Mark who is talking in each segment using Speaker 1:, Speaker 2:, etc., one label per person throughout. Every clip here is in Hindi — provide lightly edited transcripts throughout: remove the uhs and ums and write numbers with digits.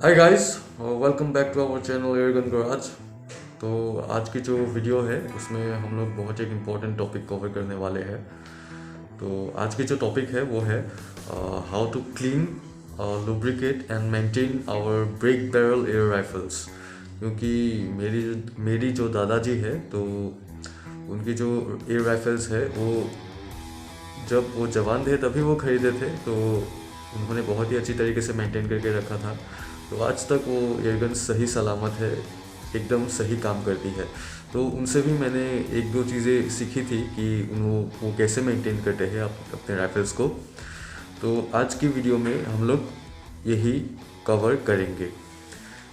Speaker 1: Hi guys, welcome back to our channel airgun garage. तो आज की जो वीडियो है उसमें हम लोग बहुत एक इम्पॉर्टेंट टॉपिक कवर करने वाले हैं। तो आज की जो टॉपिक है वो है how to clean, lubricate and maintain our break barrel air rifles. क्योंकि मेरी जो दादाजी है तो उनकी जो एयर राइफल्स है वो जब वो जवान थे तभी वो ख़रीदे थे, तो उन्होंने बहुत ही अच्छी तरीके से मेंटेन करके रखा था। तो आज तक वो एयरगन सही सलामत है, एकदम सही काम करती है। तो उनसे भी मैंने एक दो चीज़ें सीखी थी कि वो कैसे मेंटेन करते हैं अपने राइफल्स को। तो आज की वीडियो में हम लोग यही कवर करेंगे।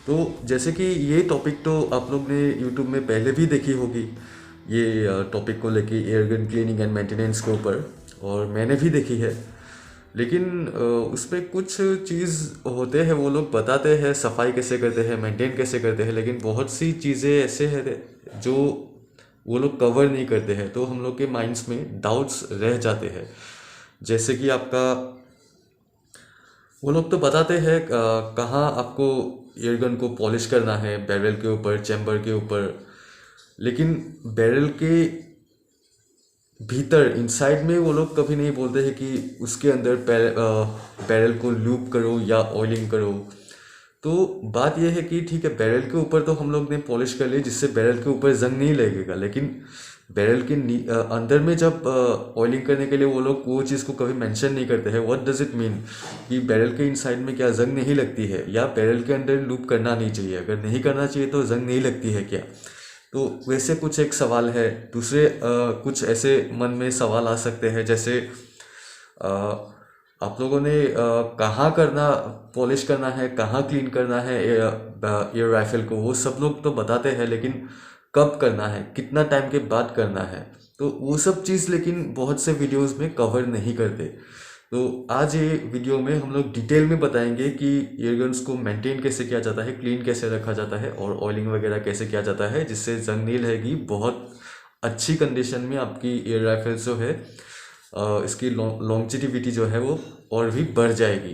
Speaker 1: तो जैसे कि ये टॉपिक तो आप लोग ने यूट्यूब में पहले भी देखी होगी, ये टॉपिक को लेके एयरगन क्लीनिंग एंड मेंटेनेंस के ऊपर, और मैंने भी देखी है। लेकिन उसमें कुछ चीज़ होते हैं, वो लोग बताते हैं सफाई कैसे करते हैं, मेंटेन कैसे करते हैं, लेकिन बहुत सी चीज़ें ऐसे हैं जो वो लोग कवर नहीं करते हैं। तो हम लोग के माइंड्स में डाउट्स रह जाते हैं। जैसे कि आपका, वो लोग तो बताते हैं कहाँ आपको एयरगन को पॉलिश करना है, बैरल के ऊपर, चैम्बर के ऊपर। लेकिन बैरल के भीतर इनसाइड में वो लोग कभी नहीं बोलते हैं कि उसके अंदर बैरल को लूप करो या ऑयलिंग करो। तो बात यह है कि ठीक है, बैरल के ऊपर तो हम लोग ने पॉलिश कर ली जिससे बैरल के ऊपर जंग नहीं लगेगा, लेकिन बैरल के अंदर में जब ऑयलिंग करने के लिए वो लोग वो चीज़ को कभी मेंशन नहीं करते हैं। व्हाट डज इट मीन कि बैरल के इनसाइड में क्या जंग नहीं लगती है, या बैरल के अंदर लूप करना नहीं चाहिए? अगर नहीं करना चाहिए तो जंग नहीं लगती है क्या? तो वैसे कुछ एक सवाल है। दूसरे कुछ ऐसे मन में सवाल आ सकते हैं, जैसे अ, आप लोगों ने कहाँ करना, पॉलिश करना है, कहाँ क्लीन करना है एयर राइफल को, वो सब लोग तो बताते हैं, लेकिन कब करना है, कितना टाइम के बाद करना है, तो वो सब चीज़ लेकिन बहुत से वीडियोस में कवर नहीं करते। तो आज ये वीडियो में हम लोग डिटेल में बताएंगे कि एयरगन्स को मेंटेन कैसे किया जाता है, क्लीन कैसे रखा जाता है, और ऑयलिंग वगैरह कैसे किया जाता है जिससे जंग नहीं रहेगी। बहुत अच्छी कंडीशन में आपकी एयर राइफल जो है, इसकी लॉन्जिटिविटी जो है वो और भी बढ़ जाएगी।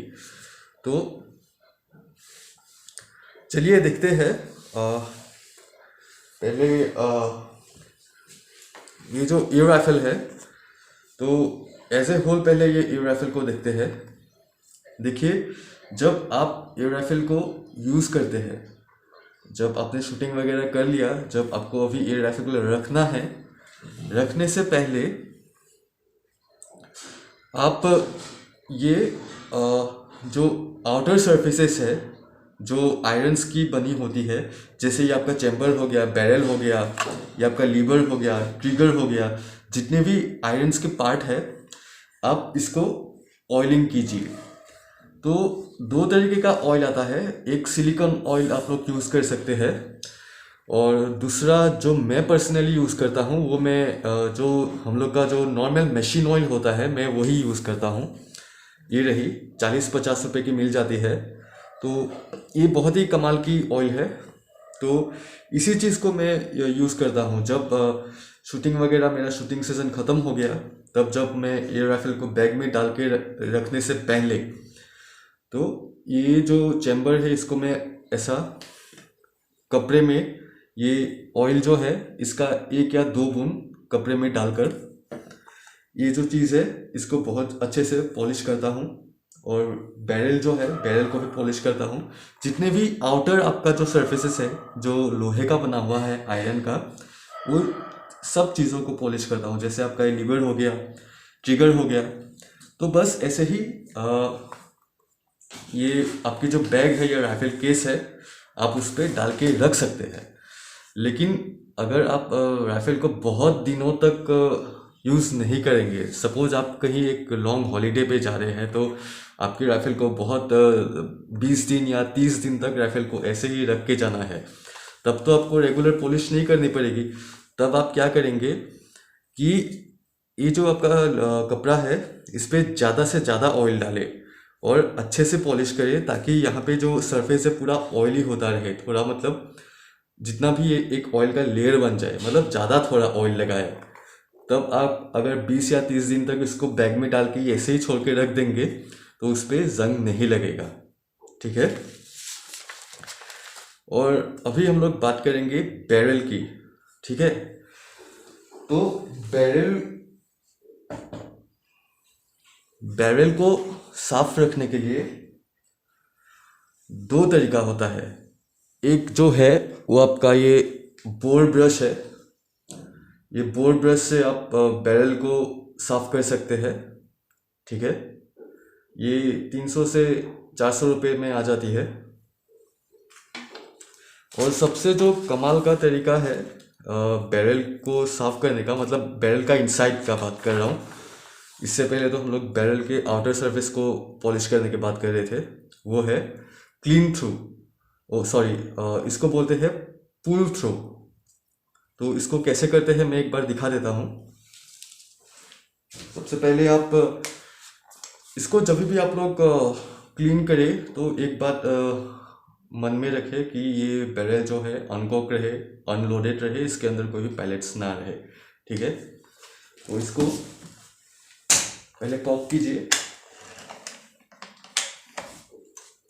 Speaker 1: तो चलिए देखते हैं। पहले ये जो एयर राइफल है, तो एज ए होल पहले ये एयर राइफल को देखते हैं। देखिए, जब आप एयर राइफल को यूज़ करते हैं, जब आपने शूटिंग वगैरह कर लिया, जब आपको अभी एयर राइफल को रखना है, रखने से पहले आप ये जो आउटर सरफेसेस है, जो आयरन्स की बनी होती है, जैसे ये आपका चैम्बर हो गया, बैरल हो गया, ये आपका लीवर हो गया, ट्रिगर हो गया, जितने भी आयरन्स के पार्ट है, आप इसको ऑयलिंग कीजिए। तो दो तरीके का ऑयल आता है। एक सिलिकॉन ऑयल आप लोग यूज़ कर सकते हैं, और दूसरा जो मैं पर्सनली यूज़ करता हूँ वो मैं जो हम लोग का जो नॉर्मल मशीन ऑयल होता है, मैं वही यूज़ करता हूँ। ये रही 40-50 रुपए की मिल जाती है। तो ये बहुत ही कमाल की ऑयल है। तो इसी चीज़ को मैं यूज़ करता हूँ जब शूटिंग वगैरह, मेरा शूटिंग सीज़न ख़त्म हो गया, तब जब मैं एयर राइफल को बैग में डाल के रखने से पहले, तो ये जो चैम्बर है इसको मैं ऐसा कपड़े में, ये ऑयल जो है इसका 1 या 2 बूंद कपड़े में डालकर, ये जो चीज़ है इसको बहुत अच्छे से पॉलिश करता हूँ। और बैरल जो है, बैरल को भी पॉलिश करता हूँ। जितने भी आउटर आपका जो सरफेसेस है, जो लोहे का बना हुआ है, आयरन का, वो सब चीज़ों को पॉलिश करता हूँ। जैसे आपका ये लीवर हो गया, ट्रिगर हो गया। तो बस ऐसे ही ये आपकी जो बैग है या राइफल केस है, आप उस पर डाल के रख सकते हैं। लेकिन अगर आप राइफल को बहुत दिनों तक यूज़ नहीं करेंगे, सपोज आप कहीं एक लॉन्ग हॉलीडे पे जा रहे हैं, तो आपकी राइफल को बहुत 20 दिन या 30 दिन तक राइफल को ऐसे ही रख के जाना है, तब तो आपको रेगुलर पॉलिश नहीं करनी पड़ेगी। तब आप क्या करेंगे कि ये जो आपका कपड़ा है, इस पर ज़्यादा से ज़्यादा ऑयल डालें और अच्छे से पॉलिश करें, ताकि यहाँ पे जो सरफेस है पूरा ऑयली होता रहे। थोड़ा मतलब जितना भी ये एक ऑयल का लेयर बन जाए, मतलब ज़्यादा थोड़ा ऑयल लगाए। तब आप अगर 20 या 30 दिन तक इसको बैग में डाल के ऐसे ही छोड़ के रख देंगे, तो उस पर जंग नहीं लगेगा। ठीक है। और अभी हम लोग बात करेंगे बैरल की। ठीक है, तो बैरल बैरल को साफ रखने के लिए दो तरीका होता है। एक जो है वो आपका ये बोर ब्रश है। ये बोर ब्रश से आप बैरल को साफ कर सकते हैं। ठीक है, ये 300 से 400 रुपये में आ जाती है। और सबसे जो कमाल का तरीका है बैरल को साफ करने का, मतलब बैरल का इनसाइड का बात कर रहा हूँ। इससे पहले तो हम लोग बैरल के आउटर सरफेस को पॉलिश करने की बात कर रहे थे, वो है क्लीन थ्रू। ओ सॉरी, इसको बोलते हैं पुल थ्रू। तो इसको कैसे करते हैं मैं एक बार दिखा देता हूँ। सबसे पहले आप इसको जब भी आप लोग क्लीन करें तो एक बात मन में रखें कि ये बैरल जो है अनकॉक रहे, अनलोडेड रहे, इसके अंदर कोई भी पैलेट्स ना रहे। ठीक है, तो इसको पहले कॉक कीजिए।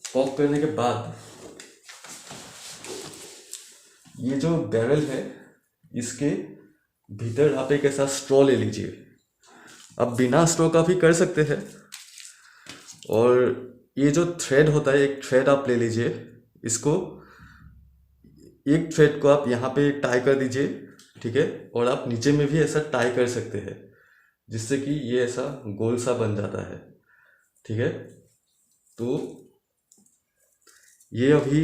Speaker 1: कॉक करने के बाद ये जो बैरल है इसके भीतर आप एक ऐसा स्ट्रॉ ले लीजिए। आप बिना स्ट्रॉ का भी कर सकते हैं। और ये जो थ्रेड होता है, एक थ्रेड आप ले लीजिए। इसको एक थ्रेड को आप यहाँ पे टाई कर दीजिए। ठीक है, और आप नीचे में भी ऐसा टाई कर सकते हैं जिससे कि ये ऐसा गोल सा बन जाता है। ठीक है, तो ये अभी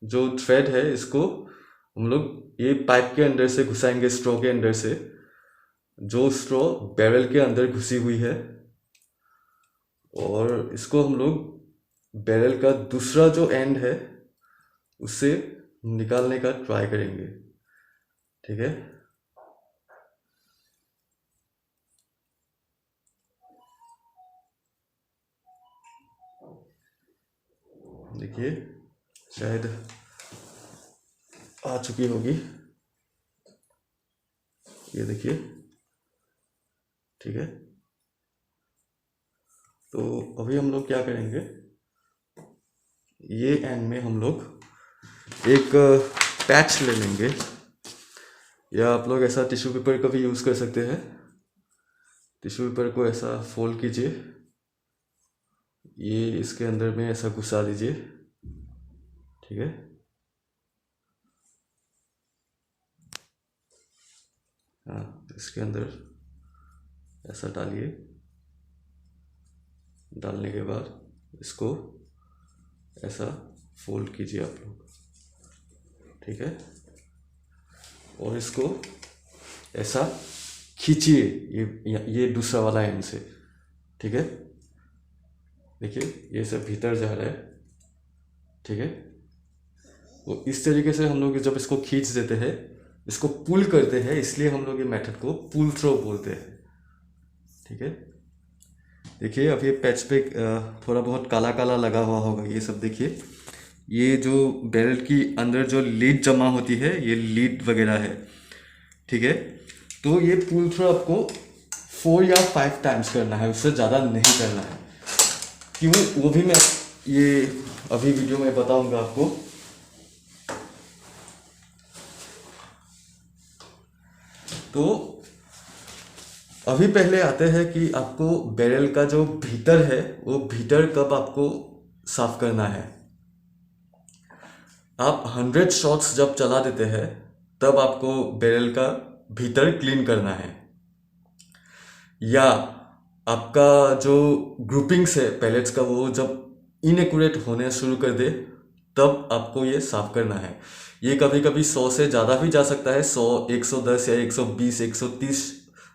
Speaker 1: जो थ्रेड है इसको हम लोग ये पाइप के अंदर से घुसाएंगे, स्ट्रॉ के अंदर से, जो स्ट्रॉ बैरल के अंदर घुसी हुई है। और इसको हम लोग बैरल का दूसरा जो एंड है उससे निकालने का ट्राई करेंगे। ठीक है, देखिए शायद आ चुकी होगी, ये देखिए। ठीक है, तो अभी हम लोग क्या करेंगे, ये एंड में हम लोग एक पैच ले लेंगे, या आप लोग ऐसा टिश्यू पेपर का भी यूज़ कर सकते हैं। टिश्यू पेपर को ऐसा फोल्ड कीजिए, ये इसके अंदर में ऐसा घुसा दीजिए। ठीक है, हाँ, इसके अंदर ऐसा डालिए। डालने के बाद इसको ऐसा फोल्ड कीजिए आप लोग। ठीक है, और इसको ऐसा खींचिए, ये दूसरा वाला एंड से। ठीक है, देखिए ये सब भीतर जा रहा है। ठीक है, तो इस तरीके से हम लोग जब इसको खींच देते हैं, इसको पुल करते हैं, इसलिए हम लोग ये मेथड को पुल थ्रो बोलते हैं। ठीक है, देखिए अब ये पैच पे थोड़ा बहुत काला काला लगा हुआ होगा, ये सब देखिए। ये जो बैरल की अंदर जो लीड जमा होती है, ये लीड वगैरह है। ठीक है, तो ये पुल थ्रो आपको 4 या 5 टाइम्स करना है, उससे ज़्यादा नहीं करना है। क्यों, वो भी मैं ये अभी वीडियो में बताऊंगा आपको। तो अभी पहले आते हैं कि आपको बैरल का जो भीतर है वो भीतर कब आपको साफ करना है। आप 100 शॉट्स जब चला देते हैं तब आपको बैरल का भीतर क्लीन करना है, या आपका जो ग्रुपिंग्स है पैलेट्स का वो जब इनएक्यूरेट होने शुरू कर दे तब आपको ये साफ करना है। ये कभी कभी 100 से ज़्यादा भी जा सकता है, 100, 110 या 120, 130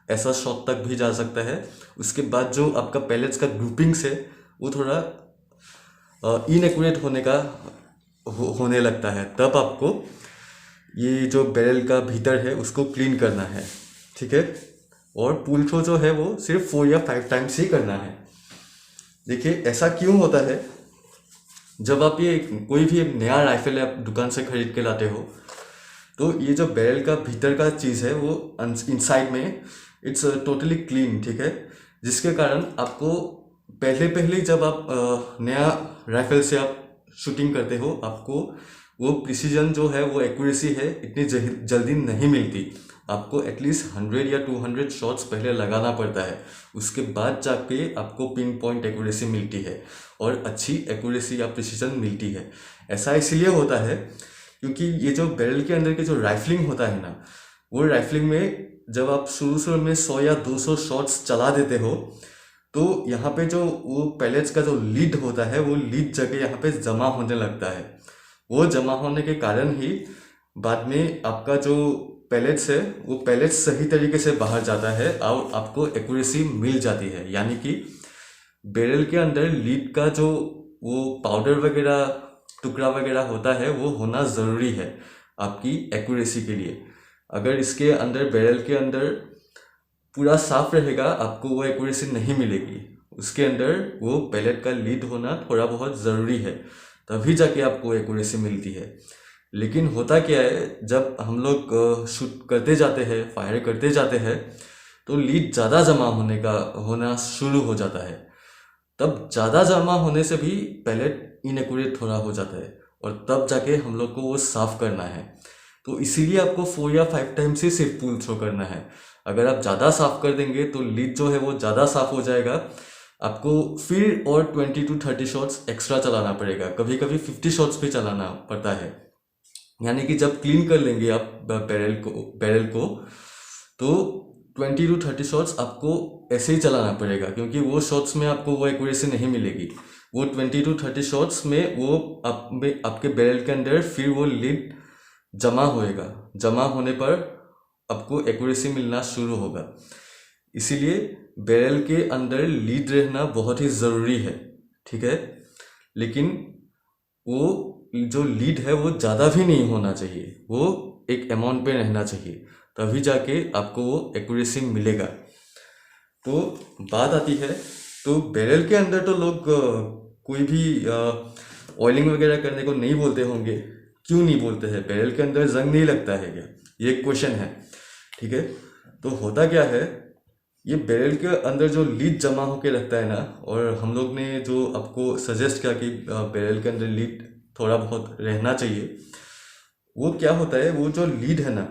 Speaker 1: ऐसा शॉट तक भी जा सकता है। उसके बाद जो आपका पैलेट्स का ग्रुपिंग्स है वो थोड़ा इनएक्यूरेट होने लगता है, तब आपको ये जो बैरल का भीतर है उसको क्लीन करना है। ठीक है, और पुल थ्रो जो है वो सिर्फ 4 या 5 टाइम्स ही करना है। देखिए ऐसा क्यों होता है, जब आप ये कोई भी नया राइफल आप दुकान से खरीद के लाते हो तो ये जो बैरल का भीतर का चीज़ है वो इनसाइड में इट्स टोटली क्लीन। ठीक है, जिसके कारण आपको पहले जब आप नया राइफल से आप शूटिंग करते हो, आपको वो प्रिसीजन जो है, वो एक्यूरेसी है, इतनी जल्दी नहीं मिलती। आपको एटलीस्ट 100 या 200 शॉट्स पहले लगाना पड़ता है, उसके बाद जाके आपको पिन पॉइंट एक्यूरेसी मिलती है और अच्छी एक्यूरेसी या प्रिसीजन मिलती है। ऐसा इसलिए होता है क्योंकि ये जो बैरल के अंदर के जो राइफलिंग होता है ना, वो राइफलिंग में जब आप शुरू में 100 या 200 शॉट्स चला देते हो, तो यहाँ पे जो वो पैलेट्स का जो लीड होता है, वो लीड जगह यहाँ पे जमा होने लगता है। वो जमा होने के कारण ही बाद में आपका जो पैलेट्स है, वो पैलेट्स सही तरीके से बाहर जाता है और आपको एक्यूरेसी मिल जाती है। यानी कि बैरल के अंदर लीड का जो वो पाउडर वगैरह, टुकड़ा वगैरह होता है, वो होना ज़रूरी है आपकी एक्यूरेसी के लिए। अगर इसके अंदर, बैरल के अंदर पूरा साफ रहेगा, आपको वो एक्यूरेसी नहीं मिलेगी। उसके अंदर वो पैलेट का लीड होना थोड़ा बहुत ज़रूरी है, तभी जाके आपको एक्यूरेसी मिलती है। लेकिन होता क्या है, जब हम लोग शूट करते जाते हैं, फायर करते जाते हैं, तो लीड ज़्यादा जमा होना शुरू हो जाता है। तब ज़्यादा जमा होने से भी पैलेट इनएक्यूरेट थोड़ा हो जाता है और तब जाके हम लोग को वो साफ़ करना है। तो इसीलिए आपको 4 या 5 टाइम्स ही सिर्फ पुल थ्रो करना है। अगर आप ज़्यादा साफ़ कर देंगे तो लीड जो है वो ज़्यादा साफ़ हो जाएगा, आपको फिर और 20 to 30 शॉट्स एक्स्ट्रा चलाना पड़ेगा, कभी कभी 50 शॉट्स भी चलाना पड़ता है। यानी कि जब क्लीन कर लेंगे आप बैरल को तो 20 to 30 शॉट्स आपको ऐसे ही चलाना पड़ेगा, क्योंकि वो शॉट्स में आपको वो एक्यूरेसी नहीं मिलेगी। वो 20 to 30 शॉट्स में वो आपके बैरल के अंदर फिर वो लीड जमा होएगा। जमा होने पर आपको एक्यूरेसी मिलना शुरू होगा। इसीलिए बैरल के अंदर लीड रहना बहुत ही ज़रूरी है, ठीक है। लेकिन वो जो लीड है वो ज़्यादा भी नहीं होना चाहिए, वो एक अमाउंट पे रहना चाहिए, तभी जाके आपको वो एक्यूरेसी मिलेगा। तो बात आती है, तो बैरल के अंदर तो लोग कोई भी ऑयलिंग वगैरह करने को नहीं बोलते होंगे। क्यों नहीं बोलते हैं? बैरल के अंदर जंग नहीं लगता है क्या? ये एक क्वेश्चन है, ठीक है। तो होता क्या है, ये बैरल के अंदर जो लीड जमा होके रखता है ना, और हम लोग ने जो आपको सजेस्ट किया कि बैरल के अंदर लीड थोड़ा बहुत रहना चाहिए, वो क्या होता है, वो जो लीड है ना,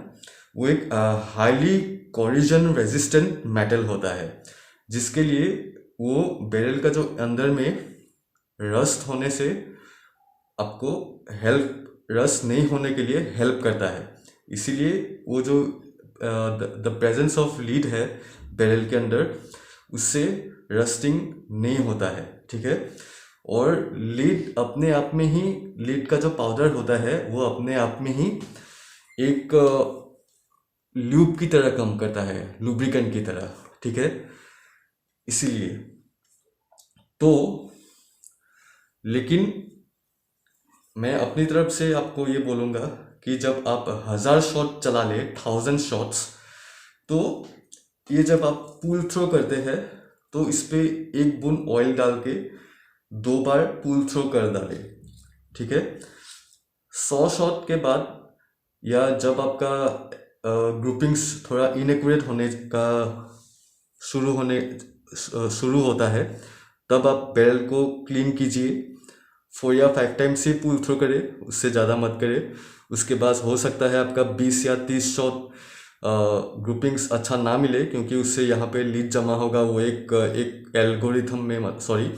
Speaker 1: वो एक हाईली कोरिजन रेजिस्टेंट मेटल होता है, जिसके लिए वो बैरल का जो अंदर में रस्ट होने से आपको रस्ट नहीं होने के लिए हेल्प करता है। इसीलिए वो जो द प्रेजेंस ऑफ लीड है बैरल के अंदर, उससे रस्टिंग नहीं होता है, ठीक है। और लीड अपने आप में ही, लीड का जो पाउडर होता है वो अपने आप में ही एक ल्यूब की तरह काम करता है, लुब्रिकेंट की तरह, ठीक है। इसीलिए तो, लेकिन मैं अपनी तरफ से आपको ये बोलूँगा कि जब आप 1000 शॉट चला ले, 1000 शॉट्स, तो ये जब आप पुल थ्रो करते हैं तो इस पे एक बूंद ऑयल डाल के 2 बार पुल थ्रो कर डाले, ठीक है। 100 शॉट के बाद या जब आपका ग्रुपिंग्स थोड़ा इनएक्यूरेट होने का शुरू होता है, तब आप बैरल को क्लीन कीजिए। 4 या 5 टाइम्स ही पुल थ्रो करें, उससे ज़्यादा मत करें। उसके बाद हो सकता है आपका 20 या 30 शॉट ग्रुपिंग्स अच्छा ना मिले, क्योंकि उससे यहाँ पे लीड जमा होगा। वो एक एल्गोरिथम में, सॉरी,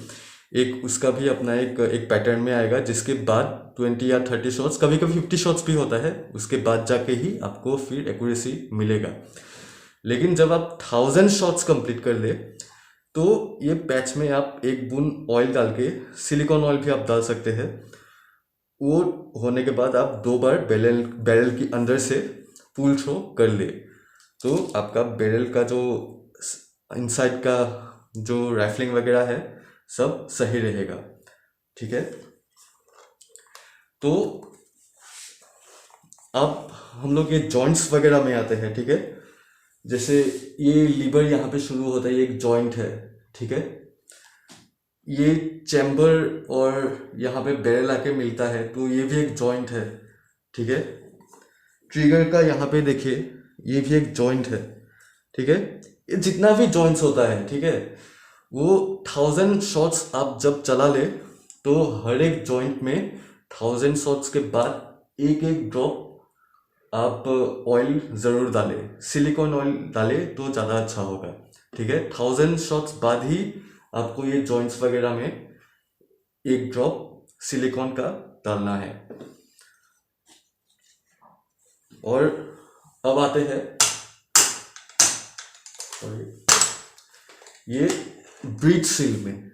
Speaker 1: एक उसका भी अपना एक पैटर्न में आएगा, जिसके बाद 20 या 30 शॉट्स, कभी कभी 50 शॉट्स भी होता है, उसके बाद जाके ही आपको फिर एक्यूरेसी मिलेगा। लेकिन जब आप 1000 शॉट्स कंप्लीट कर ले, तो ये पैच में आप एक बूंद ऑयल डाल के, सिलिकॉन ऑयल भी आप डाल सकते हैं, वो होने के बाद आप 2 बार बैरल के अंदर से पुल थ्रो कर ले, तो आपका बैरल का जो इनसाइड का जो राइफलिंग वगैरह है सब सही रहेगा, ठीक है। तो अब हम लोग ये जॉइंट्स वगैरह में आते हैं, ठीक है। जैसे ये लीवर यहाँ पे शुरू होता है, ये एक जॉइंट है, ठीक है। ये चैम्बर और यहाँ पे बैरल आके मिलता है, तो ये भी एक जॉइंट है, ठीक है। ट्रिगर का यहाँ पे देखिए, ये भी एक जॉइंट है, ठीक है। ये जितना भी जॉइंट्स होता है, ठीक है, वो 1000 शॉट्स आप जब चला ले, तो हर एक जॉइंट में 1000 शॉट्स के बाद एक एक ड्रॉप आप ऑयल ज़रूर डालें, सिलिकॉन ऑयल डालें तो ज़्यादा अच्छा होगा। ठीक है, 1000 शॉट्स बाद ही आपको ये जॉइंट्स वगैरह में एक ड्रॉप सिलिकॉन का डालना है। और अब आते हैं ये ब्रीथ सील में।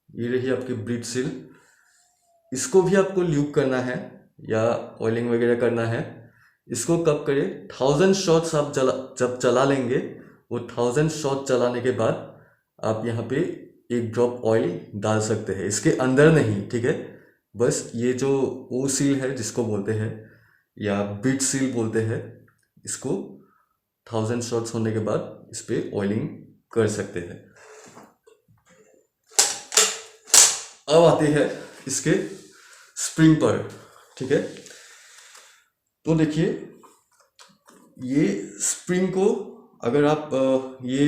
Speaker 1: ये रही आपकी ब्रीथ सील, इसको भी आपको ल्यूब करना है या ऑयलिंग वगैरह करना है। इसको कब करें, 1000 शॉट्स आप जब चला लेंगे, वो 1000 शॉट चलाने के बाद आप यहाँ पे एक ड्रॉप ऑयल डाल सकते हैं, इसके अंदर नहीं। ठीक है, बस ये जो ओ सील है जिसको बोलते हैं या ब्रीथ सील बोलते हैं, इसको 1000 शॉट्स होने के बाद इस पे ऑयलिंग कर सकते हैं। अब आते हैं इसके स्प्रिंग पर। ठीक है, तो देखिए ये स्प्रिंग को अगर आप ये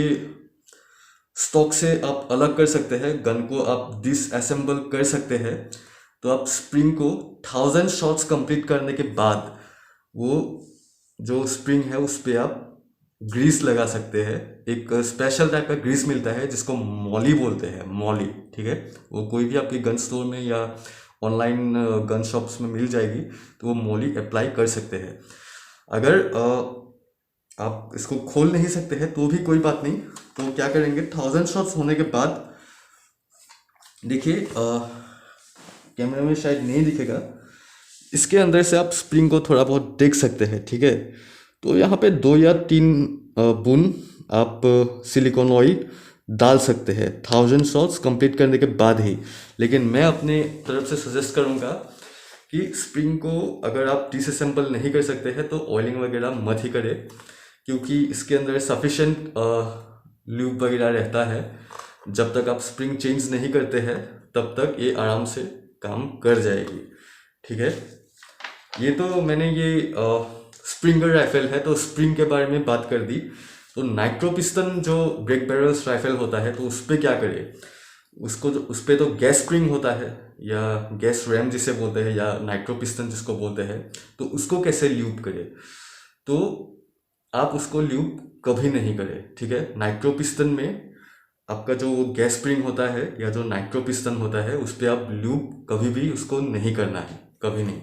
Speaker 1: स्टॉक से आप अलग कर सकते हैं, गन को आप डिसअसेंबल कर सकते हैं, तो आप स्प्रिंग को 1000 शॉट्स कंप्लीट करने के बाद वो जो स्प्रिंग है उस पर आप ग्रीस लगा सकते हैं। एक स्पेशल टाइप का ग्रीस मिलता है जिसको मॉली बोलते हैं, मॉली। ठीक है, वो कोई भी आपके गन स्टोर में या ऑनलाइन गन शॉप्स में मिल जाएगी, तो वो मॉली अप्लाई कर सकते हैं। अगर आप इसको खोल नहीं सकते हैं तो भी कोई बात नहीं, तो क्या करेंगे, 1000 शॉट्स होने के बाद देखिए कैमरे में शायद नहीं दिखेगा, इसके अंदर से आप स्प्रिंग को थोड़ा बहुत देख सकते हैं। ठीक है, तो यहाँ पे 2 या 3 बूंद आप सिलिकॉन ऑयल डाल सकते हैं 1000 शॉट्स कंप्लीट करने के बाद ही। लेकिन मैं अपने तरफ से सजेस्ट करूँगा कि स्प्रिंग को अगर आप डिसअसेंबल नहीं कर सकते हैं तो ऑयलिंग वगैरह मत ही करें, क्योंकि इसके अंदर सफिशेंट ल्यूब वगैरह रहता है। जब तक आप स्प्रिंग चेंज नहीं करते हैं तब तक ये आराम से काम कर जाएगी। ठीक है, ये तो मैंने ये स्प्रिंगर राइफल है तो स्प्रिंग के बारे में बात कर दी। तो नाइट्रो पिस्टन जो ब्रेक बैरल्स राइफल होता है, तो उस पर क्या करें, उसको उस पर तो गैस स्प्रिंग होता है या गैस रैम जिसे बोलते हैं या नाइट्रो पिस्टन जिसको बोलते हैं, तो उसको कैसे ल्यूब करें। तो आप उसको ल्यूब कभी नहीं करें। ठीक है, नाइट्रो पिस्टन में आपका जो गैस स्प्रिंग होता है या जो नाइट्रो पिस्टन होता है उस पर आप ल्यूब कभी भी उसको नहीं करना है, कभी नहीं।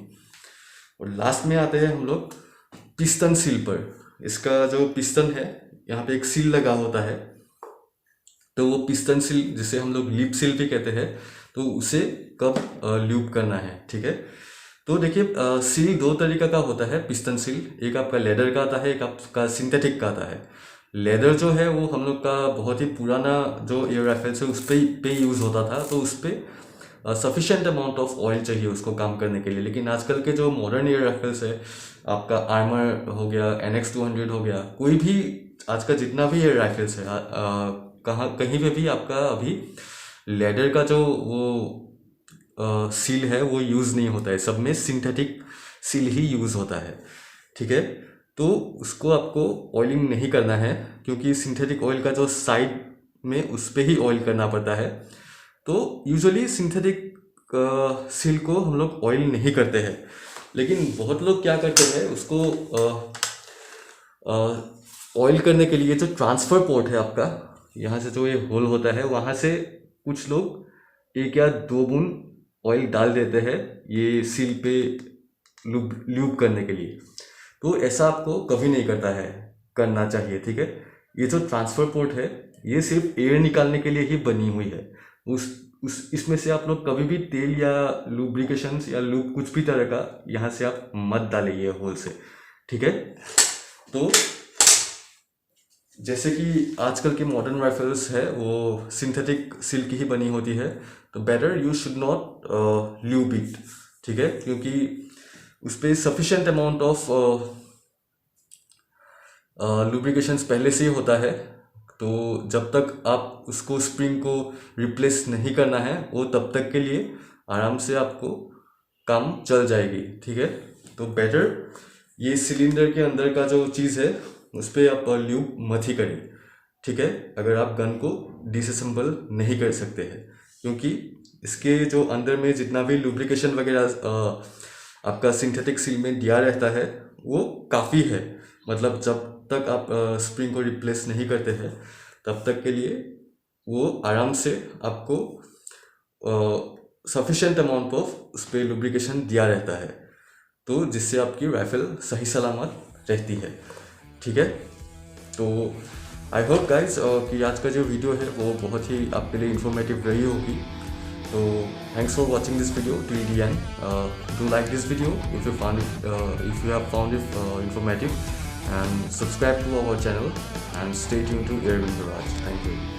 Speaker 1: और लास्ट में आते हैं हम लोग पिस्टन सील पर। इसका जो पिस्टन है यहाँ पे एक सील लगा होता है, तो वो पिस्टन सील जिसे हम लोग लिप सील भी कहते हैं, तो उसे कब ल्यूब करना है। ठीक है, तो देखिए सील 2 तरीका का होता है पिस्टन सील, एक आपका लेदर का आता है, एक आपका सिंथेटिक का आता है। लेदर जो है वो हम लोग का बहुत ही पुराना जो एयर राइफल्स है उस पे यूज़ होता था, तो उस पर सफिशेंट अमाउंट ऑफ ऑयल चाहिए उसको काम करने के लिए। लेकिन आजकल के जो मॉडर्न एयर राइफल्स है, आपका आर्मर हो गया, NX200 हो गया, कोई भी आज का जितना भी एयर राइफल्स है, कहीं पे भी आपका अभी लेदर का जो वो सील है वो यूज़ नहीं होता है, सब में सिंथेटिक सील ही यूज़ होता है। ठीक है, तो उसको आपको ऑयलिंग नहीं करना है, क्योंकि सिंथेटिक ऑयल का जो साइड में उस पर ही ऑयल करना पड़ता है। तो यूजुअली सिंथेटिक सील को हम लोग ऑयल नहीं करते हैं, लेकिन बहुत लोग क्या करते हैं, उसको ऑयल करने के लिए जो ट्रांसफ़र पोर्ट है आपका, यहाँ से जो ये होल होता है वहाँ से कुछ लोग 1 या 2 बूंद ऑयल डाल देते हैं ये सील पे ल्यूब करने के लिए। तो ऐसा आपको कभी नहीं करना चाहिए। ठीक है, ये जो ट्रांसफ़र पोर्ट है ये सिर्फ एयर निकालने के लिए ही बनी हुई है। इसमें से आप लोग कभी भी तेल या लुब्रिकेशंस या लूब कुछ भी तरह का यहाँ से आप मत डालिए होल से। ठीक है, तो जैसे कि आजकल के मॉडर्न राइफल्स है वो सिंथेटिक सील की ही बनी होती है, तो better you should not lube it. ठीक है, क्योंकि उस पर सफिशेंट अमाउंट ऑफ लुब्रिकेशंस पहले से ही होता है, तो जब तक आप उसको स्प्रिंग को रिप्लेस नहीं करना है वो तब तक के लिए आराम से आपको काम चल जाएगी। ठीक है, तो बेटर ये सिलेंडर के अंदर का जो चीज़ है उस पर आप ल्यूब मत ही करें। ठीक है, अगर आप गन को डिसअसेंबल नहीं कर सकते हैं, क्योंकि इसके जो अंदर में जितना भी लुब्रिकेशन वगैरह आपका सिंथेटिक सील में दिया रहता है वो काफ़ी है। मतलब जब तक आप स्प्रिंग को रिप्लेस नहीं करते हैं तब तक के लिए वो आराम से आपको सफिशेंट अमाउंट ऑफ उस पर लुब्रिकेशन दिया रहता है, तो जिससे आपकी राइफल सही सलामत रहती है। ठीक है, तो आई होप गाइज कि आज का जो वीडियो है वो बहुत ही आपके लिए इंफॉर्मेटिव रही होगी। तो thanks for watching this video till the and. Do like this video if you have found it informative, and subscribe to our channel and stay tuned to Airgun Garage. Thank you.